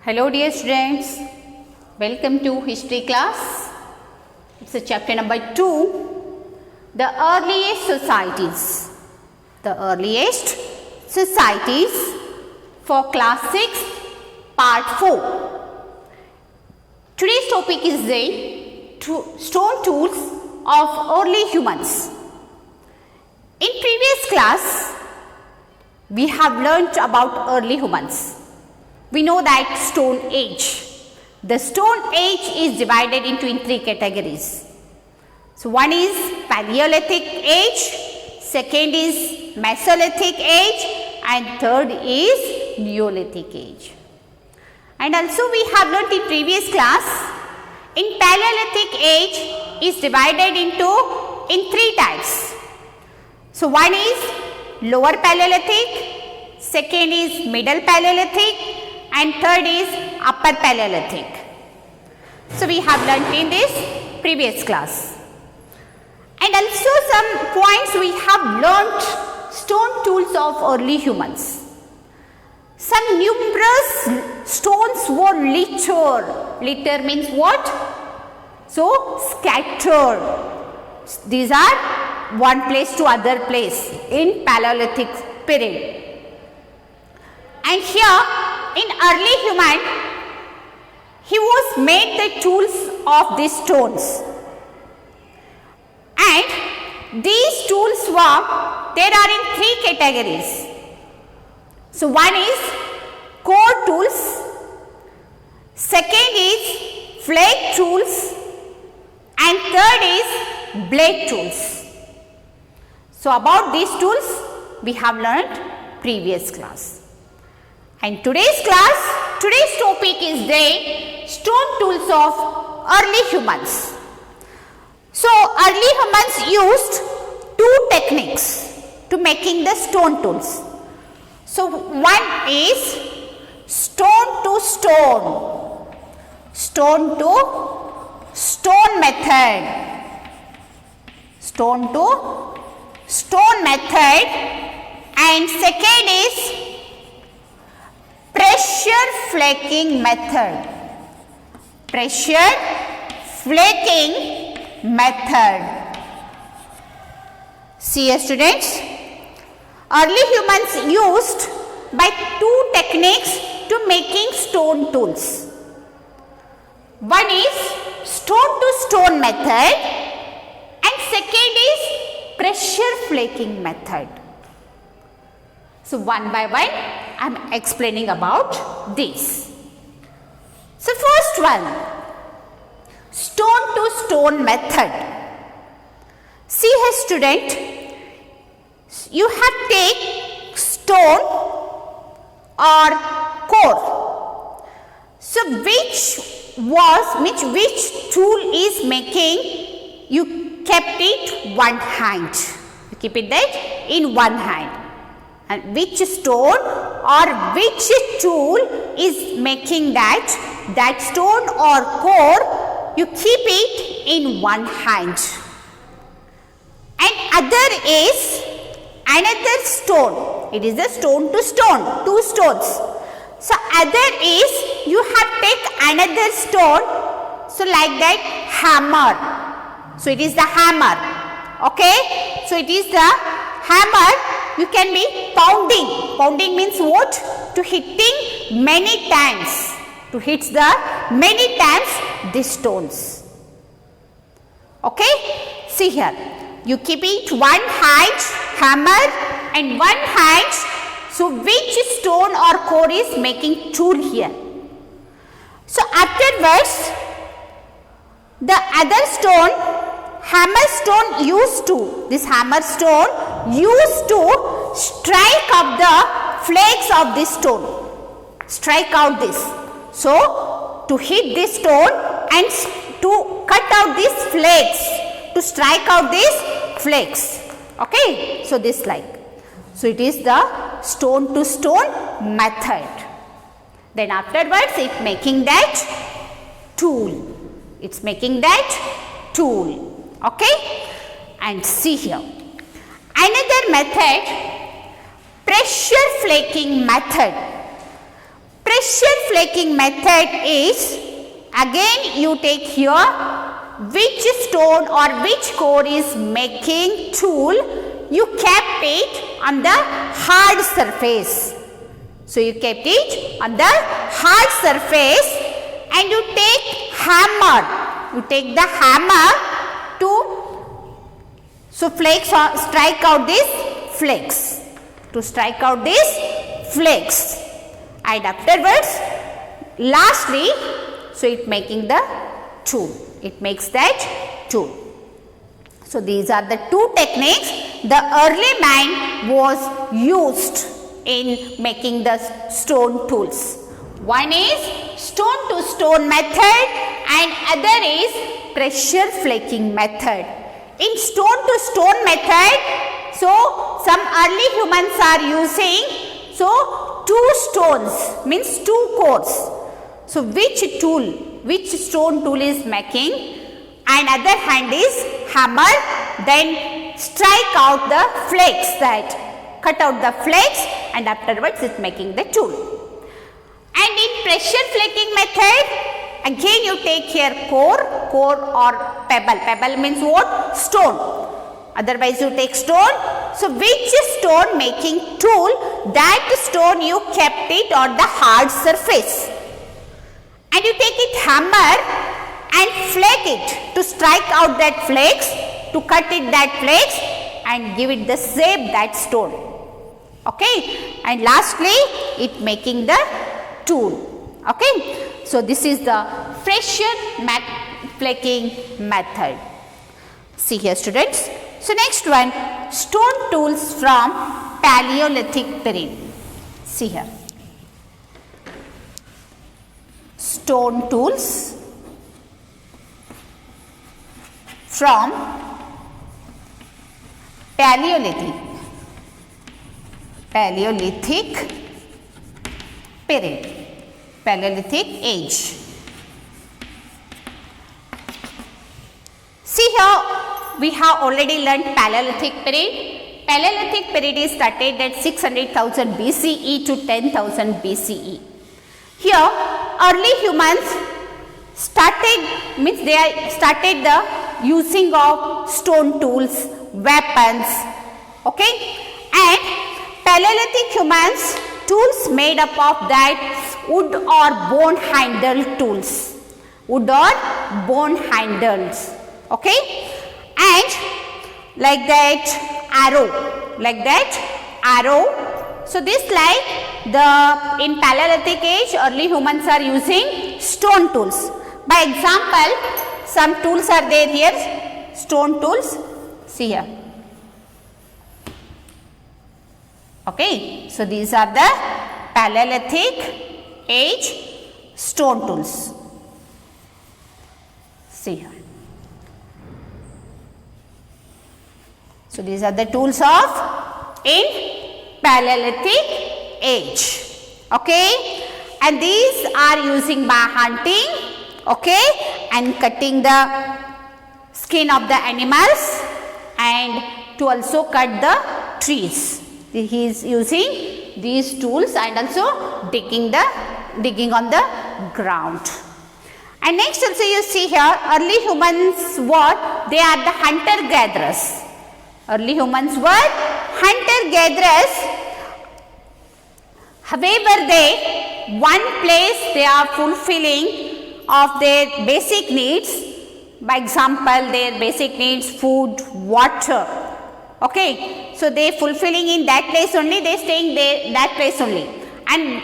Hello dear students, welcome to history class. It's a chapter number 2, the earliest societies. The earliest societies for class 6 part 4. Today's topic is the stone tools of early humans. In previous class, we have learnt about early humans. We know that Stone Age. The Stone Age is divided into three categories. So, one is Paleolithic Age, second is Mesolithic Age, and third is Neolithic Age. And also we have learnt in previous class, in Paleolithic Age is divided in three types. So, one is Lower Paleolithic, second is Middle Paleolithic, and third is Upper Paleolithic. So, we have learnt in this previous class. And also some points we have learnt stone tools of early humans. Some numerous stones were littered. Litter means what? So, scattered. These are one place to other place in Paleolithic period. And here in early human, he was made the tools of these stones. And these tools there are in three categories. So, one is core tools, second is flake tools, and third is blade tools. So, about these tools we have learnt previous class. And today's topic is the stone tools of early humans. So, early humans used two techniques to making the stone tools. So, one is stone to stone, stone to stone method, stone to stone method, and second is pressure flaking method, pressure flaking method. See students, early humans used by two techniques to making stone tools. One is stone to stone method and second is pressure flaking method. So, one by one I am explaining about this. So, first one, stone to stone method. See here student, you have take stone or core. So, which tool is making, you kept it one hand, you keep it that in one hand. And which stone or which tool is making that stone or core, you keep it in one hand. And other is another stone, it is a stone to stone, two stones. So, other is you have take another stone, so like that hammer. So, it is the hammer, okay. So, it is the hammer. You can be pounding. Pounding means what? To hitting many times. To hit the many times these stones. Okay? See here. You keep it one hand hammer and one hand. So, which stone or core is making tool here? So, afterwards, the other stone, hammer stone this hammer stone used to strike up the flakes of this stone, strike out this. So, to hit this stone and to cut out these flakes, to strike out these flakes, okay. So, this like, so it is the stone to stone method. Then afterwards it making that tool, it's making that tool. Okay, and see here another method, pressure flaking method. pressure flaking method is, again you take here which stone or which core is making tool, you kept it on the hard surface. So you kept it on the hard surface and you take hammer. You take the hammer to strike out these flakes. To strike out these flakes. And afterwards, lastly, so it making the tool. It makes that tool. So these are the two techniques the early man was used in making the stone tools. One is stone to stone method and other is pressure flaking method. In stone to stone method, so some early humans are using two stones, means two cores. So which stone tool is making, and other hand is hammer, then strike out the flakes, that cut out the flakes and afterwards it making the tool. And in pressure flaking method, again you take here core or pebble. Pebble means what? Stone. Otherwise you take stone. So which stone making tool, that stone you kept it on the hard surface. And you take it hammer and flake it to strike out that flakes, to cut it that flakes and give it the shape that stone. Okay. And lastly it making the tool. Okay. So this is the pressure flaking method. See here students. So next one, stone tools from Paleolithic period. See here. Stone tools from Paleolithic period, Paleolithic age. See here, we have already learnt Paleolithic period. Paleolithic period is started at 600,000 BCE to 10,000 BCE. Here, early humans started the using of stone tools, weapons, okay, and Paleolithic humans tools made up of that wood or bone handled tools, okay, and like that arrow. So this like in Paleolithic age, early humans are using stone tools. By example, some tools are there here, stone tools. See here. Okay, so these are the Paleolithic age stone tools. See here. So these are the tools of in Paleolithic age. Okay, and these are using by hunting, okay, and cutting the skin of the animals and to also cut the trees. He is using these tools and also digging on the ground. And next also you see here, early humans what? They are the hunter gatherers. Early humans were hunter gatherers. However, one place they are fulfilling of their basic needs. By example, their basic needs, food, water. Okay, so they fulfilling in that place only, they staying there that place only, and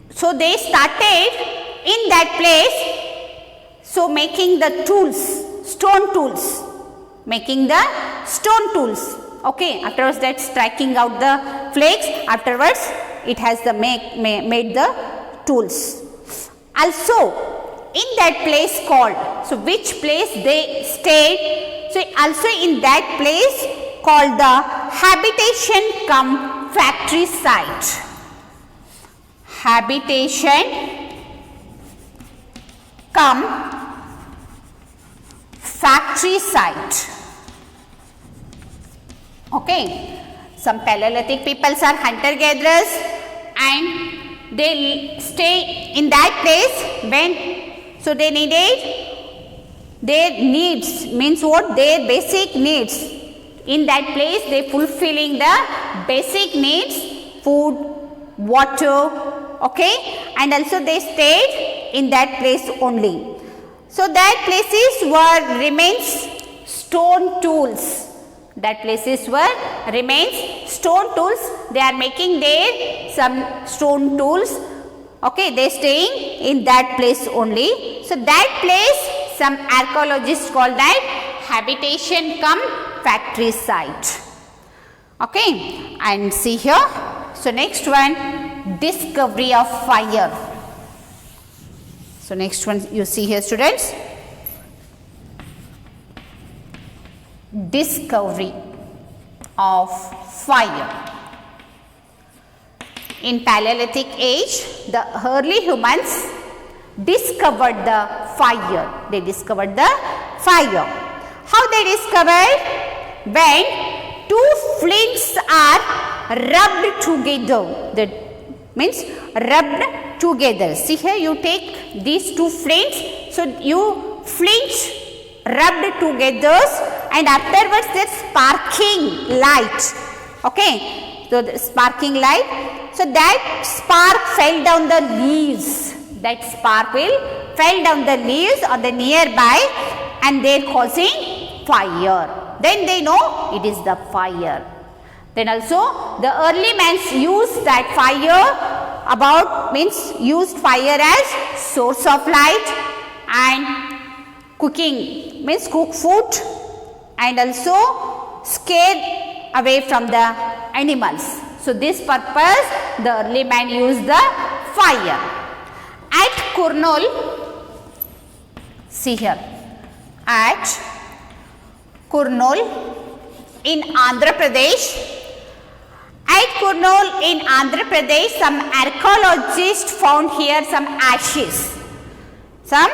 so they started in that place, so making the tools, stone tools, making the stone tools. Okay, afterwards that striking out the flakes, afterwards it has the made the tools. Also in that place called, so which place they stayed, so also in that place called the habitation cum factory site. Habitation cum factory site. Okay, some Paleolithic peoples are hunter gatherers and they stay in that place when, so they needed their needs, means what, their basic needs. In that place they fulfilling the basic needs, food, water, okay, and also they stayed in that place only. So that places were remains stone tools. That places were remains stone tools. They are making there some stone tools. Okay, they staying in that place only. So that place some archaeologists call that habitation cum factory site. Okay, and see here. So next one, discovery of fire. So next one you see here, students. Discovery of fire. In Paleolithic age, the early humans discovered the fire. They discovered the fire. How they discovered? When two flints are rubbed together. That means rubbed together. See here, you take these two flints. So you flint rubbed together, and afterwards that sparking light. Okay, so the sparking light. So that spark fell down the leaves. That spark will fell down the leaves or the nearby, and they are causing fire. Then they know it is the fire. Then also the early men used that fire about, means used fire as source of light and cooking, means cook food, and also scare away from the animals. So this purpose the early man used the fire. At Kurnool, see here, at Kurnool in Andhra Pradesh. At Kurnool in Andhra Pradesh, some archaeologists found here some ashes. Some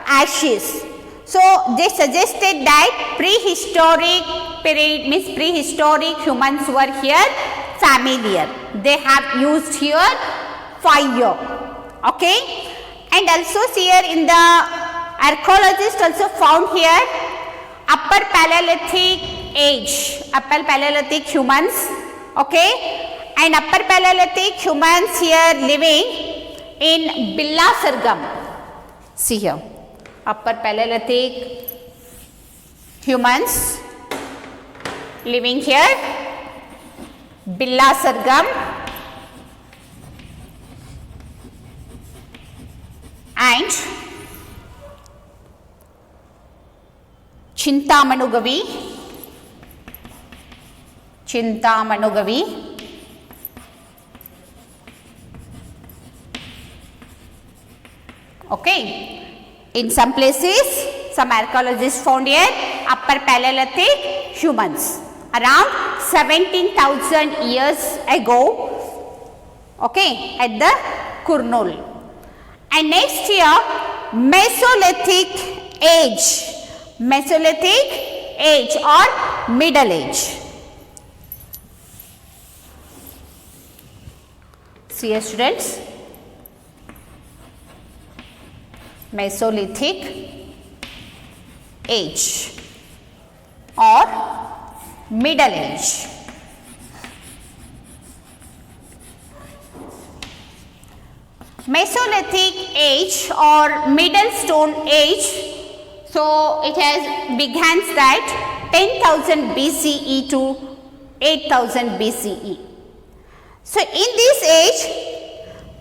ashes. So they suggested that prehistoric period, means prehistoric humans were here familiar. They have used here fire. Okay, and also here in the archaeologists also found here upper Paleolithic age, upper Paleolithic humans. Okay, and upper Paleolithic humans here living in Bilasargam. See here, upper Paleolithic humans living here Bilasargam and Chintamanu Gavi, okay. In some places, some archaeologists found here upper Paleolithic humans around 17,000 years ago, okay, at the Kurnool. And next here, Mesolithic age or Middle Age. See here, students, Mesolithic age or Middle Age. Mesolithic age or Middle Stone Age, so it has begins that 10,000 BCE to 8,000 BCE. So in this age,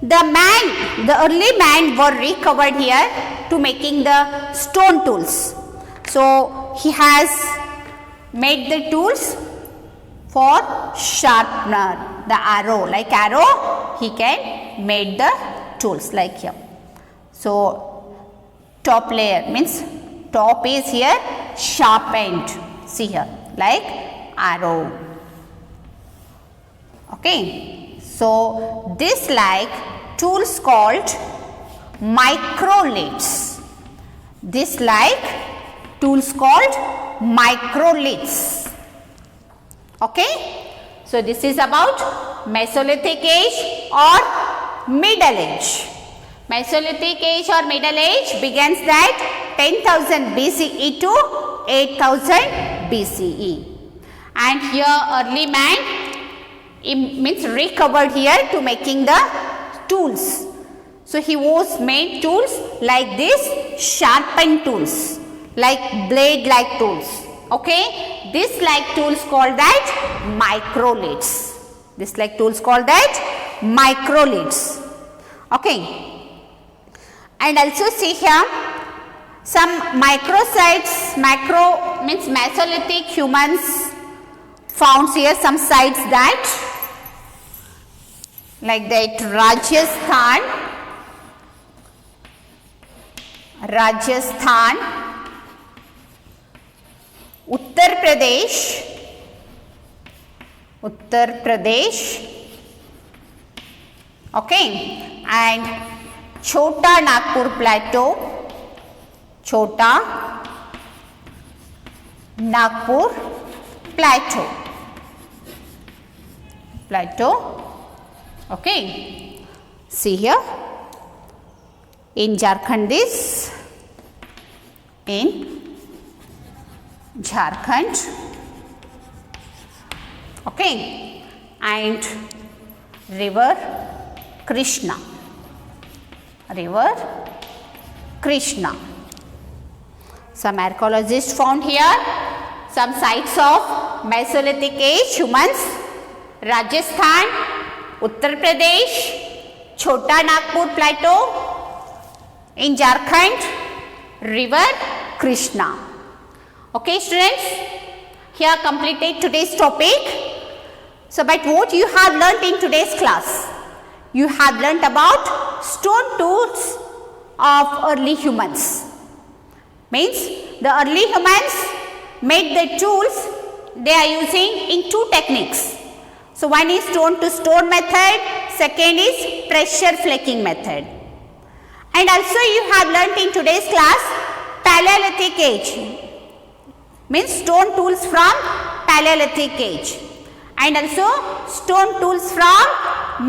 the early man were recovered here to making the stone tools. So he has made the tools for sharpener, the arrow, like arrow he can make the tools like here. So top layer means top is here sharpened, see here, like arrow. Okay, so this like tools called microliths. This like tools called microliths. Okay, so this is about Mesolithic age or Middle Age. Mesolithic age or Middle Age begins at 10,000 BCE to 8,000 BCE. And here early man means recovered here to making the tools. So he was made tools like this, sharpened tools, like blade like tools. Okay, this like tools called that microliths. This like tools called that microliths. Okay, and also see here some microsites. Macro means Mesolithic humans found here some sites that like that Rajasthan, Uttar Pradesh, okay, and Chota Nagpur plateau, okay. See here, in Jharkhand this, in Jharkhand, okay, and river Krishna. Some archaeologists found here some sites of Mesolithic age humans, Rajasthan, Uttar Pradesh, Chota Nagpur plateau, in Jharkhand, river Krishna. Okay students, here completed today's topic. So, but what you have learnt in today's class? You have learnt about stone tools of early humans. Means the early humans made the tools they are using in two techniques. So, one is stone to stone method, second is pressure flaking method. And also you have learnt in today's class Paleolithic age, means stone tools from Paleolithic age, and also stone tools from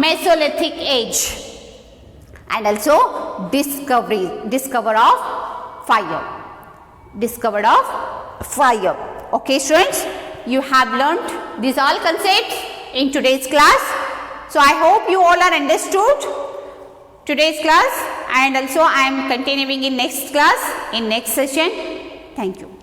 Mesolithic age, and also discovered of fire. Okay students, you have learnt these all concepts in today's class. So I hope you all are understood today's class, and also I am continuing in next class, in next session. Thank you.